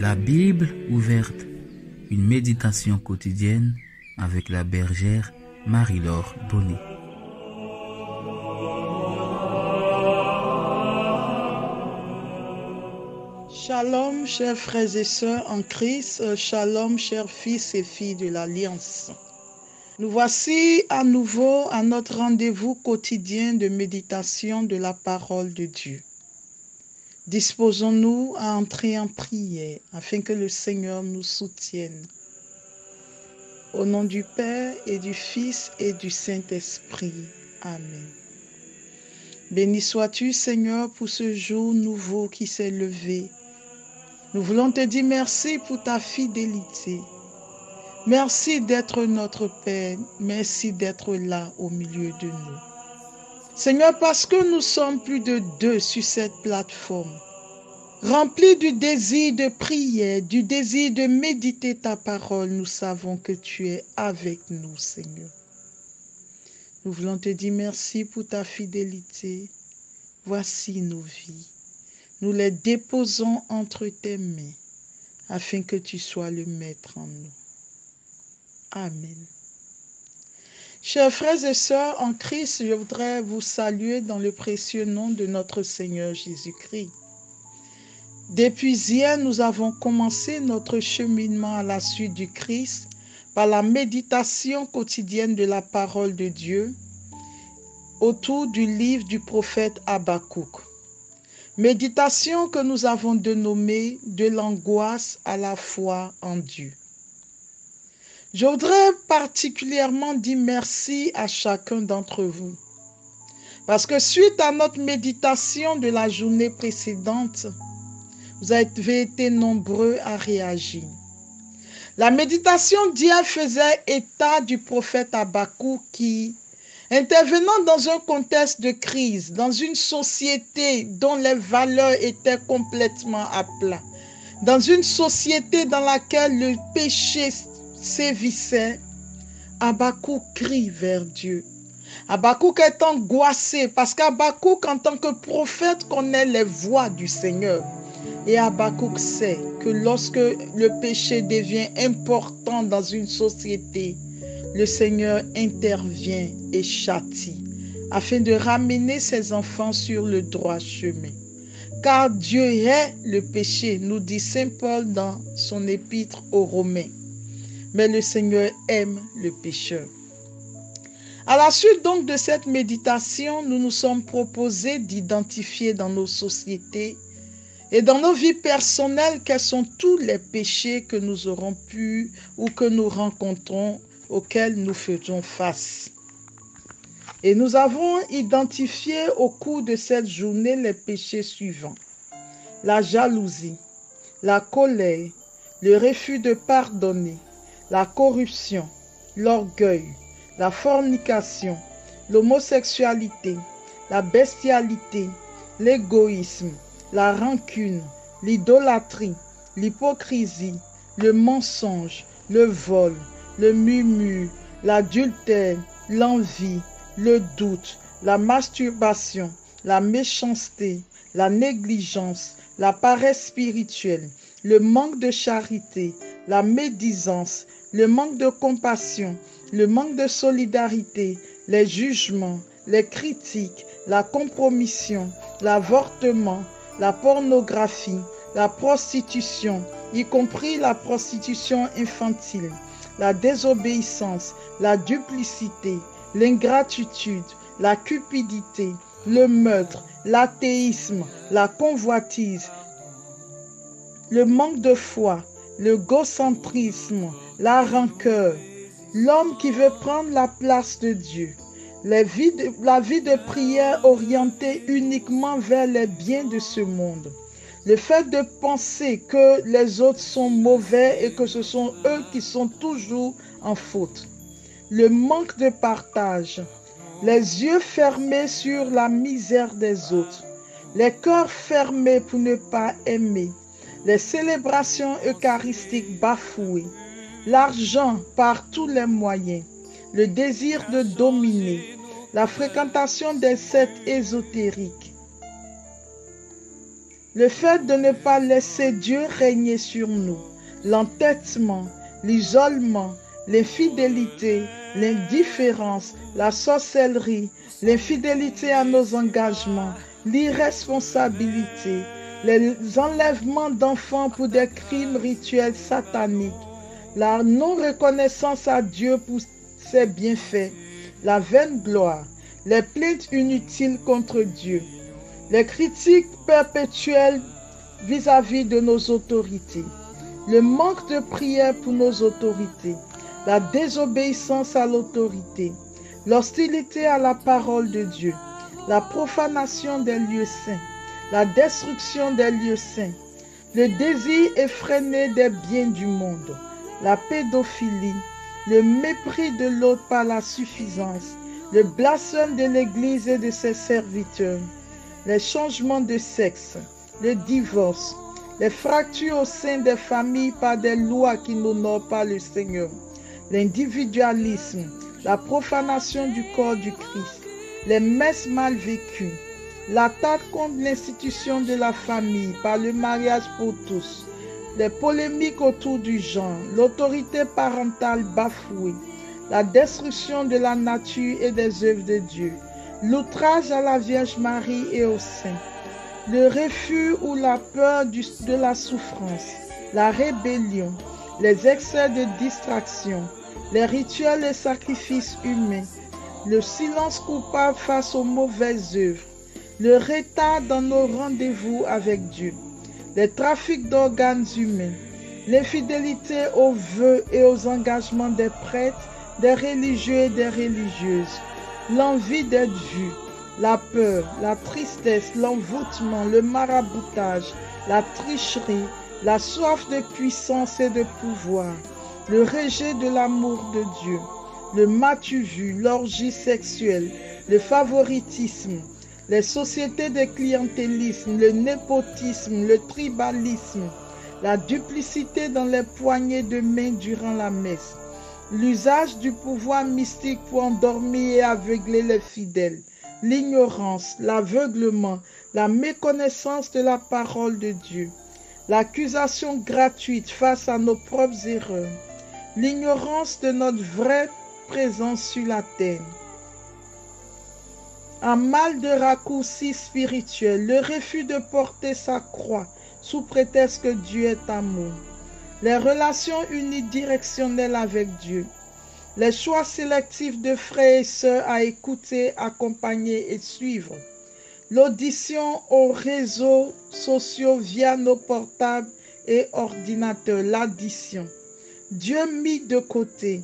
La Bible ouverte, une méditation quotidienne avec la bergère Marie-Laure Bonnet. Shalom, chers frères et sœurs en Christ, shalom, chers fils et filles de l'Alliance. Nous voici à nouveau à notre rendez-vous quotidien de méditation de la parole de Dieu. Disposons-nous à entrer en prière afin que le Seigneur nous soutienne. Au nom du Père et du Fils et du Saint-Esprit. Amen. Béni sois-tu, Seigneur, pour ce jour nouveau qui s'est levé. Nous voulons te dire merci pour ta fidélité. Merci d'être notre Père. Merci d'être là au milieu de nous. Seigneur, parce que nous sommes plus de 2 sur cette plateforme, remplis du désir de prière, du désir de méditer ta parole, nous savons que tu es avec nous, Seigneur. Nous voulons te dire merci pour ta fidélité. Voici nos vies. Nous les déposons entre tes mains, afin que tu sois le maître en nous. Amen. Chers frères et sœurs en Christ, je voudrais vous saluer dans le précieux nom de notre Seigneur Jésus-Christ. Depuis hier, nous avons commencé notre cheminement à la suite du Christ par la méditation quotidienne de la parole de Dieu autour du livre du prophète Habakkuk. Méditation que nous avons dénommée de l'angoisse à la foi en Dieu. Je voudrais particulièrement dire merci à chacun d'entre vous. Parce que suite à notre méditation de la journée précédente, vous avez été nombreux à réagir. La méditation d'hier faisait état du prophète Habakkuk qui, intervenant dans un contexte de crise, dans une société dont les valeurs étaient complètement à plat, dans une société dans laquelle le péché sévissait, Habakkuk crie vers Dieu. Habakkuk est angoissé parce qu'Habakkuk, en tant que prophète, connaît les voies du Seigneur. Et Habakkuk sait que lorsque le péché devient important dans une société, le Seigneur intervient et châtie afin de ramener ses enfants sur le droit chemin. Car Dieu hait le péché, nous dit Saint Paul dans son épître aux Romains. Mais le Seigneur aime le pécheur. À la suite donc de cette méditation, nous nous sommes proposés d'identifier dans nos sociétés et dans nos vies personnelles quels sont tous les péchés que nous aurons pu ou que nous rencontrons, auxquels nous faisons face. Et nous avons identifié au cours de cette journée les péchés suivants. La jalousie, la colère, le refus de pardonner, la corruption, l'orgueil, la fornication, l'homosexualité, la bestialité, l'égoïsme, la rancune, l'idolâtrie, l'hypocrisie, le mensonge, le vol, le murmure, l'adultère, l'envie, le doute, la masturbation, la méchanceté, la négligence, la paresse spirituelle, le manque de charité, la médisance, le manque de compassion, le manque de solidarité, les jugements, les critiques, la compromission, l'avortement, la pornographie, la prostitution, y compris la prostitution infantile, la désobéissance, la duplicité, l'ingratitude, la cupidité, le meurtre, l'athéisme, la convoitise, le manque de foi, l'égocentrisme, la rancœur, l'homme qui veut prendre la place de Dieu, la vie de prière orientée uniquement vers les biens de ce monde, le fait de penser que les autres sont mauvais et que ce sont eux qui sont toujours en faute, le manque de partage, les yeux fermés sur la misère des autres, les cœurs fermés pour ne pas aimer, les célébrations eucharistiques bafouées, l'argent par tous les moyens, le désir de dominer, la fréquentation des sectes ésotériques, Le fait de ne pas laisser Dieu régner sur nous, l'entêtement, l'isolement, l'infidélité, l'indifférence, la sorcellerie, l'infidélité à nos engagements, l'irresponsabilité, les enlèvements d'enfants pour des crimes rituels sataniques, la non-reconnaissance à Dieu pour ses bienfaits, la vaine gloire, les plaintes inutiles contre Dieu, les critiques perpétuelles vis-à-vis de nos autorités, le manque de prière pour nos autorités, la désobéissance à l'autorité, l'hostilité à la parole de Dieu, la profanation des lieux saints, la destruction des lieux saints, le désir effréné des biens du monde, la pédophilie, le mépris de l'autre par la suffisance, le blasphème de l'Église et de ses serviteurs, les changements de sexe, le divorce, les fractures au sein des familles par des lois qui n'honorent pas le Seigneur, l'individualisme, la profanation du corps du Christ, les messes mal vécues, l'attaque contre l'institution de la famille par le mariage pour tous, les polémiques autour du genre, l'autorité parentale bafouée, la destruction de la nature et des œuvres de Dieu, l'outrage à la Vierge Marie et aux saints, le refus ou la peur de la souffrance, la rébellion, les excès de distraction, les rituels et sacrifices humains, le silence coupable face aux mauvaises œuvres, le retard dans nos rendez-vous avec Dieu, les trafics d'organes humains, l'infidélité aux vœux et aux engagements des prêtres, des religieux et des religieuses, l'envie d'être vu, la peur, la tristesse, l'envoûtement, le maraboutage, la tricherie, la soif de puissance et de pouvoir, le rejet de l'amour de Dieu, le m'as-tu vu, l'orgie sexuelle, le favoritisme, les sociétés de clientélisme, le népotisme, le tribalisme, la duplicité dans les poignées de main durant la messe, l'usage du pouvoir mystique pour endormir et aveugler les fidèles, l'ignorance, l'aveuglement, la méconnaissance de la parole de Dieu, l'accusation gratuite face à nos propres erreurs, l'ignorance de notre vraie présence sur la terre, un mal de raccourci spirituel, le refus de porter sa croix sous prétexte que Dieu est amour, les relations unidirectionnelles avec Dieu, les choix sélectifs de frères et sœurs à écouter, accompagner et suivre, l'audition aux réseaux sociaux via nos portables et ordinateurs, l'addition, Dieu mis de côté.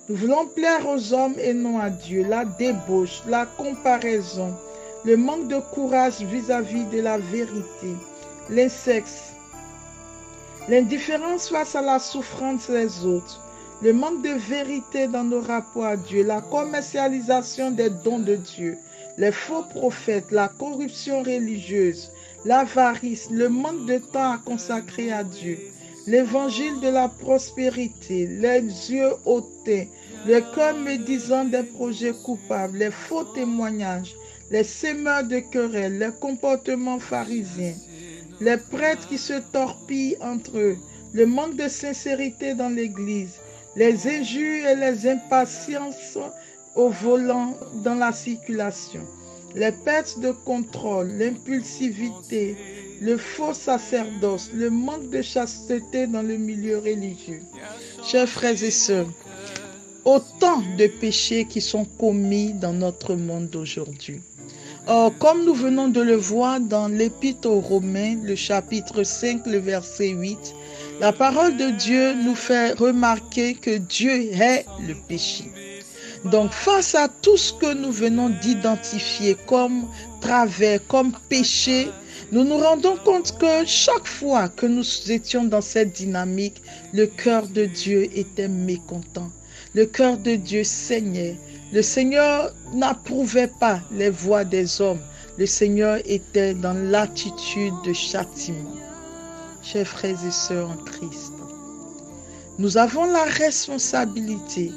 Nous voulons plaire aux hommes et non à Dieu, la débauche, la comparaison, le manque de courage vis-à-vis de la vérité, l'insexe, l'indifférence face à la souffrance des autres, le manque de vérité dans nos rapports à Dieu, la commercialisation des dons de Dieu, les faux prophètes, la corruption religieuse, l'avarice, le manque de temps à consacrer à Dieu, l'évangile de la prospérité, les yeux hautés, le cœur médisant des projets coupables, les faux témoignages, les sémeurs de querelles, les comportements pharisiens, les prêtres qui se torpillent entre eux, le manque de sincérité dans l'Église, les injures et les impatiences au volant dans la circulation, les pertes de contrôle, l'impulsivité, le faux sacerdoce, le manque de chasteté dans le milieu religieux. Chers frères et sœurs, autant de péchés qui sont commis dans notre monde d'aujourd'hui. Or, comme nous venons de le voir dans l'Épître aux Romains, le chapitre 5, le verset 8, la parole de Dieu nous fait remarquer que Dieu est le péché. Donc, face à tout ce que nous venons d'identifier comme travers, comme péché, nous nous rendons compte que chaque fois que nous étions dans cette dynamique, le cœur de Dieu était mécontent. Le cœur de Dieu saignait. Le Seigneur n'approuvait pas les voies des hommes. Le Seigneur était dans l'attitude de châtiment. Chers frères et sœurs en Christ, nous avons la responsabilité,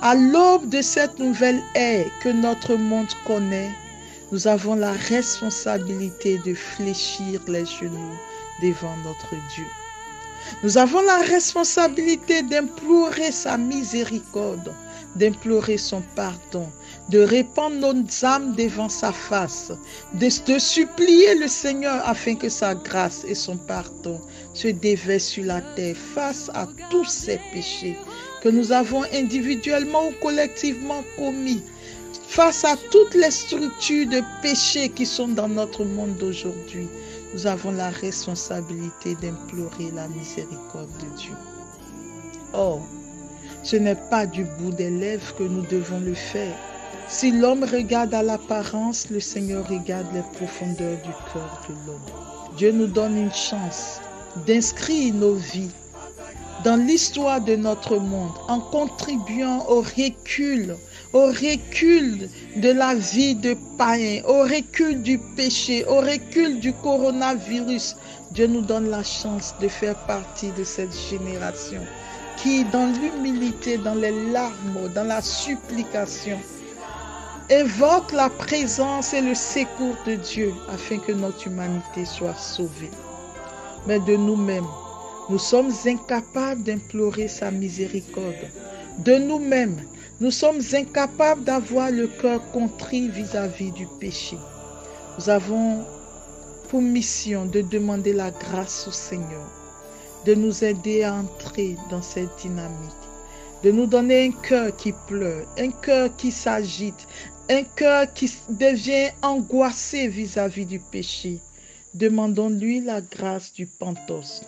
à l'aube de cette nouvelle ère que notre monde connaît, Nous avons la responsabilité de fléchir les genoux devant notre Dieu. Nous avons la responsabilité d'implorer sa miséricorde, d'implorer son pardon, de répandre nos âmes devant sa face, de supplier le Seigneur afin que sa grâce et son pardon se déversent sur la terre face à tous ces péchés que nous avons individuellement ou collectivement commis, face à toutes les structures de péché qui sont dans notre monde d'aujourd'hui. Nous avons la responsabilité d'implorer la miséricorde de Dieu. Or, ce n'est pas du bout des lèvres que nous devons le faire. Si l'homme regarde à l'apparence, le Seigneur regarde les profondeurs du cœur de l'homme. Dieu nous donne une chance d'inscrire nos vies dans l'histoire de notre monde en contribuant au recul de la vie de païens, au recul du péché, au recul du coronavirus. Dieu nous donne la chance de faire partie de cette génération qui, dans l'humilité, dans les larmes, dans la supplication, évoque la présence et le secours de Dieu afin que notre humanité soit sauvée. Mais de nous-mêmes, nous sommes incapables d'implorer sa miséricorde. De nous-mêmes, nous sommes incapables d'avoir le cœur contrit vis-à-vis du péché. Nous avons pour mission de demander la grâce au Seigneur, de nous aider à entrer dans cette dynamique, de nous donner un cœur qui pleure, un cœur qui s'agite, un cœur qui devient angoissé vis-à-vis du péché. Demandons-lui la grâce du pantos.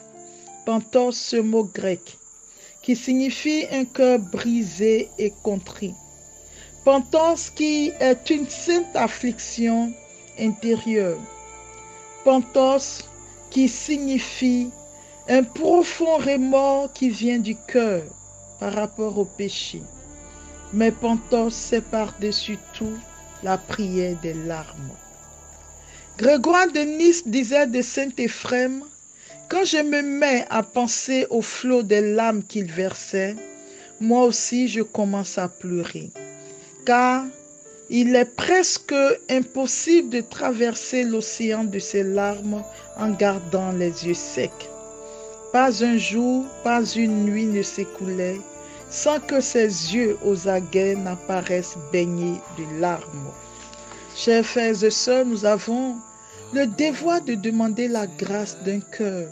Pantos, ce mot grec, qui signifie un cœur brisé et contrit. Pantos qui est une sainte affliction intérieure. Pantos qui signifie un profond remords qui vient du cœur par rapport au péché. Mais pantos, c'est par-dessus tout la prière des larmes. Grégoire de Nice disait de saint Éphrem: quand je me mets à penser au flot des larmes qu'il versait, moi aussi je commence à pleurer. Car il est presque impossible de traverser l'océan de ses larmes en gardant les yeux secs. Pas un jour, pas une nuit ne s'écoulait sans que ses yeux aux aguets n'apparaissent baignés de larmes. Chers frères et sœurs, nous avons le devoir de demander la grâce d'un cœur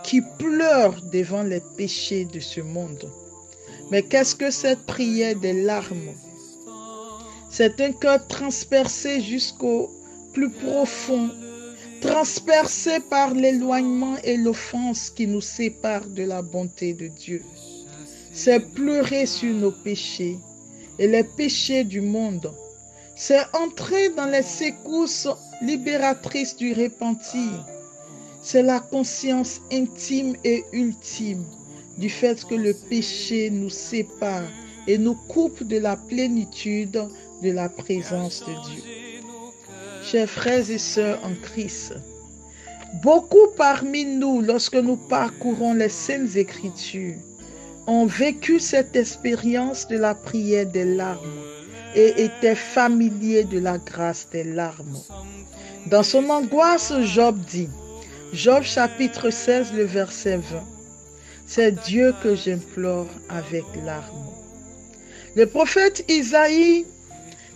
qui pleure devant les péchés de ce monde. Mais qu'est-ce que cette prière des larmes? C'est un cœur transpercé jusqu'au plus profond, transpercé par l'éloignement et l'offense qui nous séparent de la bonté de Dieu. C'est pleurer sur nos péchés et les péchés du monde. C'est entrer dans les secousses libératrices du repentir. C'est la conscience intime et ultime du fait que le péché nous sépare et nous coupe de la plénitude de la présence de Dieu. Chers frères et sœurs en Christ, beaucoup parmi nous, lorsque nous parcourons les Saintes Écritures, ont vécu cette expérience de la prière des larmes et étaient familiers de la grâce des larmes. Dans son angoisse, Job dit, Job chapitre 16, le verset 20, « C'est Dieu que j'implore avec larmes. » Le prophète Isaïe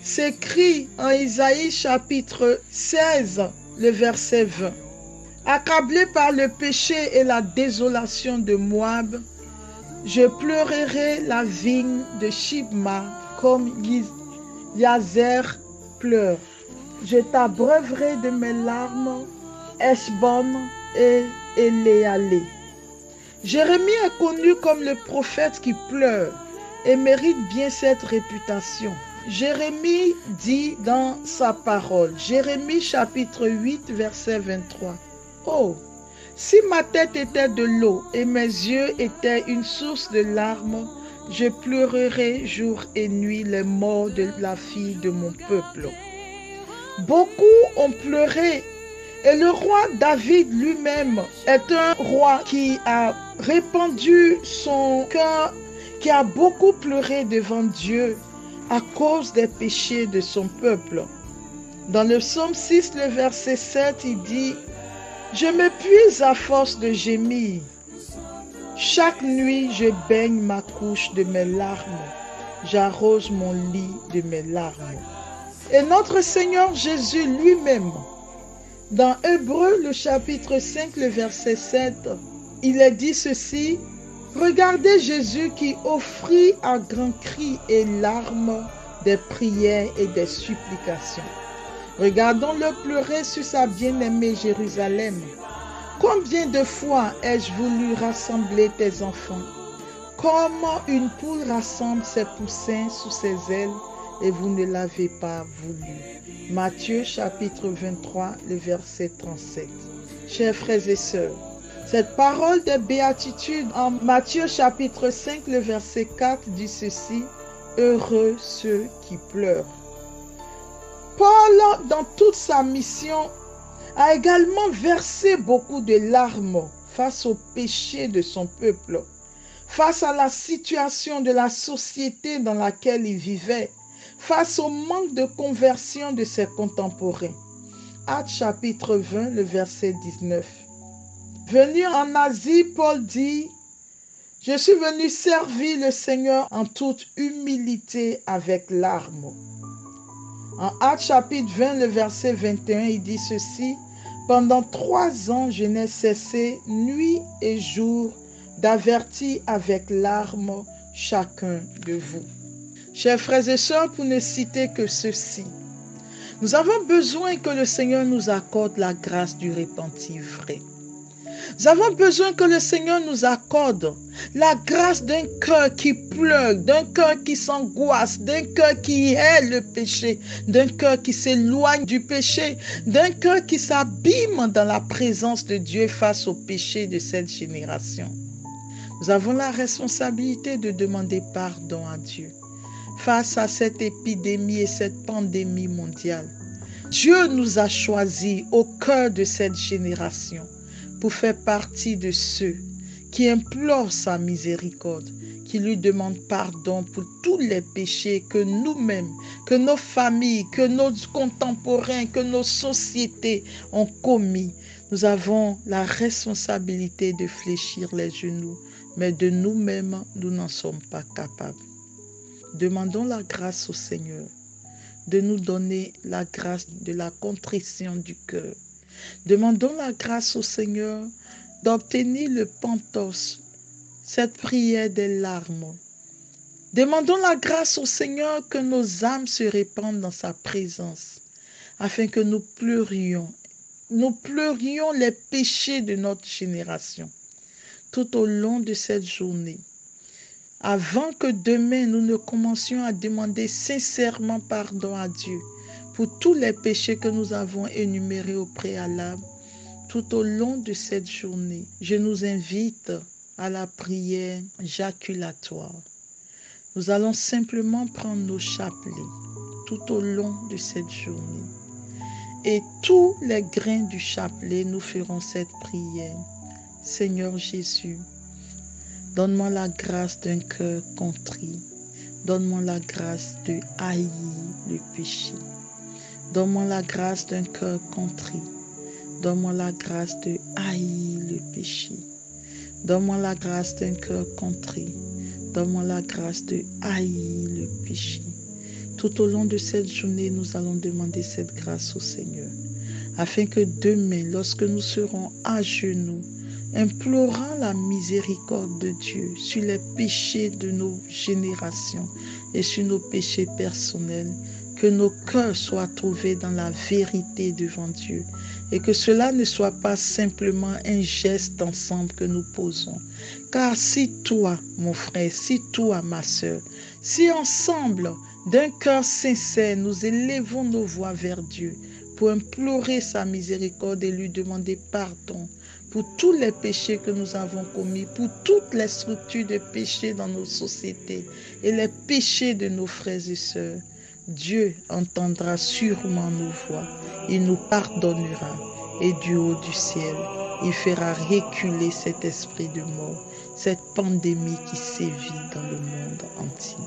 s'écrit en Isaïe chapitre 16, le verset 20, « Accablé par le péché et la désolation de Moab, je pleurerai la vigne de Shibma comme Yazer pleure. Je t'abreuverai de mes larmes, Heshbon et Éléalé. » Jérémie est connu comme le prophète qui pleure et mérite bien cette réputation. Jérémie dit dans sa parole, Jérémie chapitre 8, verset 23, « Oh, si ma tête était de l'eau et mes yeux étaient une source de larmes, je pleurerai jour et nuit les morts de la fille de mon peuple. » Beaucoup ont pleuré et le roi David lui-même est un roi qui a répandu son cœur, qui a beaucoup pleuré devant Dieu à cause des péchés de son peuple. Dans le psaume 6, le verset 7, il dit « Je m'épuise à force de gémir. Chaque nuit, je baigne ma couche de mes larmes. J'arrose mon lit de mes larmes. » Et notre Seigneur Jésus lui-même, dans Hébreux, le chapitre 5, le verset 7, il est dit ceci, « Regardez Jésus qui offrit à grands cris et larmes des prières et des supplications. Regardons-le pleurer sur sa bien-aimée Jérusalem. Combien de fois ai-je voulu rassembler tes enfants, comme une poule rassemble ses poussins sous ses ailes, et vous ne l'avez pas voulu. » Matthieu chapitre 23, le verset 37. Chers frères et sœurs, cette parole de béatitude en Matthieu chapitre 5, le verset 4 dit ceci, « Heureux ceux qui pleurent. » Paul, dans toute sa mission, a également versé beaucoup de larmes face au péché de son peuple, face à la situation de la société dans laquelle il vivait, face au manque de conversion de ses contemporains. Actes chapitre 20, le verset 19. Venu en Asie, Paul dit « Je suis venu servir le Seigneur en toute humilité avec larmes. » En Actes chapitre 20, le verset 21, il dit ceci « Pendant 3 ans, je n'ai cessé nuit et jour d'avertir avec larmes chacun de vous. » Chers frères et sœurs, pour ne citer que ceci, nous avons besoin que le Seigneur nous accorde la grâce du repentir vrai. Nous avons besoin que le Seigneur nous accorde la grâce d'un cœur qui pleure, d'un cœur qui s'angoisse, d'un cœur qui hait le péché, d'un cœur qui s'éloigne du péché, d'un cœur qui s'abîme dans la présence de Dieu face au péché de cette génération. Nous avons la responsabilité de demander pardon à Dieu face à cette épidémie et cette pandémie mondiale. Dieu nous a choisis au cœur de cette génération pour faire partie de ceux qui implorent sa miséricorde, qui lui demandent pardon pour tous les péchés que nous-mêmes, que nos familles, que nos contemporains, que nos sociétés ont commis. Nous avons la responsabilité de fléchir les genoux, mais de nous-mêmes, nous n'en sommes pas capables. Demandons la grâce au Seigneur de nous donner la grâce de la contrition du cœur. Demandons la grâce au Seigneur d'obtenir le pentos, cette prière des larmes. Demandons la grâce au Seigneur que nos âmes se répandent dans sa présence, afin que nous pleurions les péchés de notre génération tout au long de cette journée. Avant que demain nous ne commencions à demander sincèrement pardon à Dieu pour tous les péchés que nous avons énumérés au préalable, tout au long de cette journée, je nous invite à la prière jaculatoire. Nous allons simplement prendre nos chapelets tout au long de cette journée. Et tous les grains du chapelet, nous ferons cette prière. Seigneur Jésus, donne-moi la grâce d'un cœur contrit. Donne-moi la grâce de haïr le péché. Donne-moi la grâce d'un cœur contrit. Donne-moi la grâce de haïr le péché. Donne-moi la grâce d'un cœur contrit. Donne-moi la grâce de haïr le péché. Tout au long de cette journée, nous allons demander cette grâce au Seigneur, afin que demain, lorsque nous serons à genoux, implorant la miséricorde de Dieu sur les péchés de nos générations et sur nos péchés personnels, que nos cœurs soient trouvés dans la vérité devant Dieu et que cela ne soit pas simplement un geste ensemble que nous posons. Car si toi, mon frère, si toi, ma sœur, si ensemble, d'un cœur sincère, nous élevons nos voix vers Dieu pour implorer sa miséricorde et lui demander pardon pour tous les péchés que nous avons commis, pour toutes les structures de péché dans nos sociétés et les péchés de nos frères et sœurs, Dieu entendra sûrement nos voix, il nous pardonnera et du haut du ciel, il fera reculer cet esprit de mort, cette pandémie qui sévit dans le monde entier.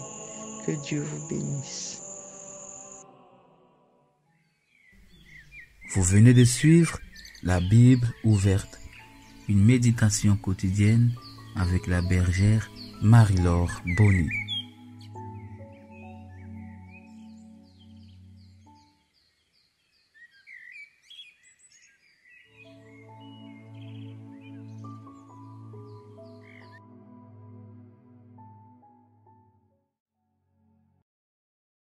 Que Dieu vous bénisse. Vous venez de suivre la Bible ouverte, une méditation quotidienne avec la bergère Marie-Laure Bonny.